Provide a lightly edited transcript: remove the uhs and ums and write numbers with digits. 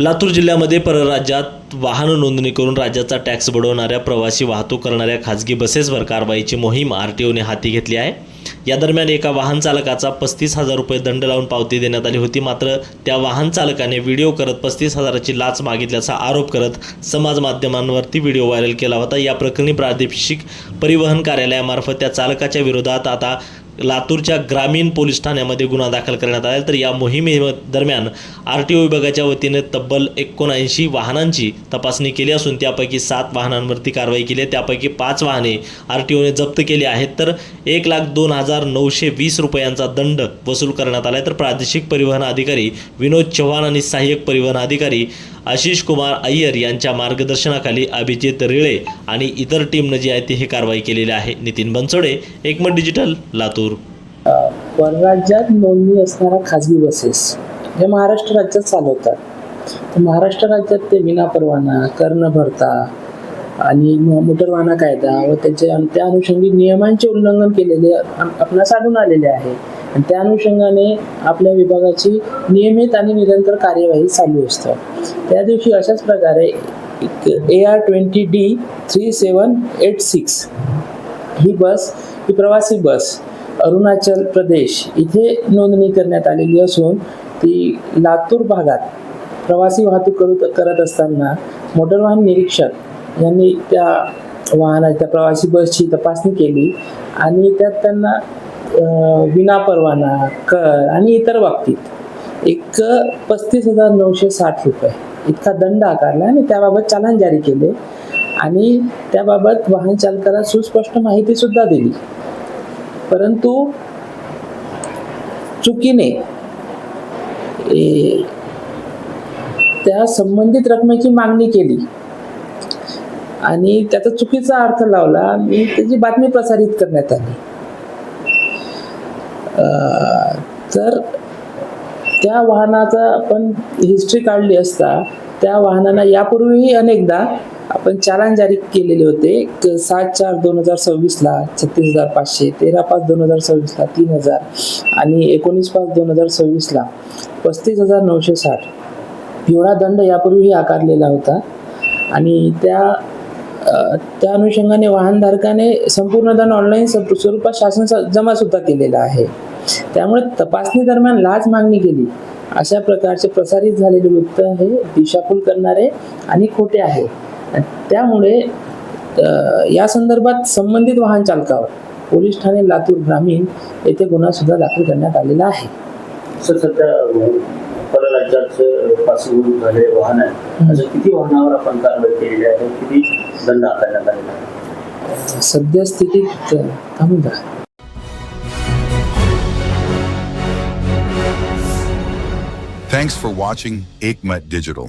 लातूर जिल्ह्यामध्ये परराज्यात वाहन नोंदणी करून राज्याचा टॅक्स बुडवणाऱ्या प्रवासी वाहतूक करणाऱ्या खाजगी बसेसवर कारवाईची मोहीम आरटीओने हाती घेतली आहे। या दरम्यान एका वाहन चालकाचा 35,000 रुपये दंड लावून पावती देण्यात आली होती। मात्र त्या वाहन चालकाने व्हिडिओ करत 35,000ची लाच मागितल्याचा आरोप करत समाज माध्यमांवरती व्हिडिओ व्हायरल केला होता। या प्रकरणी प्रादेशिक परिवहन कार्यालयामार्फत त्या चालकाच्या विरोधात आता लातूरच्या ग्रामीण पोलीस ठाण्यामध्ये गुन्हा दाखल करण्यात आला। तर या मोहिमेदरम्यान आरटीओ विभागाच्या वतीने तब्बल 79 वाहनांची तपासणी केली असून त्यापैकी 7 वाहनांवरती कारवाई केली आहे। त्यापैकी 5 वाहने आरटीओने जप्त केली आहेत। तर 1,02,920 रुपयांचा दंड वसूल करण्यात आला आहे। तर प्रादेशिक परिवहन अधिकारी विनोद चव्हाण आणि सहाय्यक परिवहन अधिकारी आशिष कुमार अय्यर यांच्या मार्गदर्शनाखाली अभिजित रिळे आणि इतर टीमने जी आहे ती ही कारवाई केलेली आहे। नितीन बनसोडे, एकमत डिजिटल, लातूर। परराज्यात नोंदणी असणाऱ्या खाजगी बसेस हे महाराष्ट्र राज्यात चालवतात। तर महाराष्ट्र राज्यात ते विनापरवाना, कर न भरता आणि मोटर वाहन कायदा व त्या अनुषंगिक नियमांचे उल्लंघन केलेले आपणास आढळून आलेले आहे। आणि त्या अनुषंगाने आपल्या विभागाची नियमित आणि निरंतर कार्यवाही चालू असते। त्या दिवशी अशाच प्रकारे AR20D 3786 ही बस, ही प्रवासी बस अरुणाचल प्रदेश इथे नोंदणी करण्यात आलेली असून ती लातूर भागात प्रवासी वाहतूक करत असताना मोटर वाहन निरीक्षक यांनी त्या प्रवासी बसची तपासणी केली आणि त्यात त्यांना विनापरवाना, कर आणि इतर बाबतीत 35,960 रुपये इतका दंड आकारला आणि त्याबाबत चालान जारी केले आणि त्याबाबत वाहन चालकाला सुस्पष्ट माहिती सुद्धा दिली। परंतु चुकीने त्या संबंधित रकमेची मागणी केली आणि त्याचा चुकीचा अर्थ लावला आणि त्याची बातमी प्रसारित करण्यात आली। तर त्या वाहनाचा आपण हिस्ट्री काढली असता त्या वाहनांना यापूर्वीही अनेकदा आपण चालान जारी केलेले होते। 7/4/2026 36,500, 13/5/2026 3,000 आणि 19/5/2026 35,960 एवढा दंड यापूर्वीही आकारलेला होता। आणि त्या अनुषंगाने वाहनधारकाने संपूर्ण दंड ऑनलाईन स्वरूपात शासन जमा सुद्धा केलेला आहे। त्यामुळे तपासणी दरम्यान लाच मागणी केली अशा प्रकारचे प्रसारित झालेले वृत्त हे दिशाभूल करणारे आणि खोटे आहे। त्यामुळे या संदर्भात संबंधित वाहन चालकावर पोलीस ठाणे लातूर ग्रामीण येथे गुन्हा सुद्धा दाखल करण्यात आलेला आहे। सध्या परराज्यात पासिंग झालेले वाहन आहे, असं किती वाहनावर आपण कारवाई केलेली आहे, किती दंड आकारण्यात आलेला आहे सध्या स्थितीत? थांबून जा। Thanks for watching Ekmat Digital.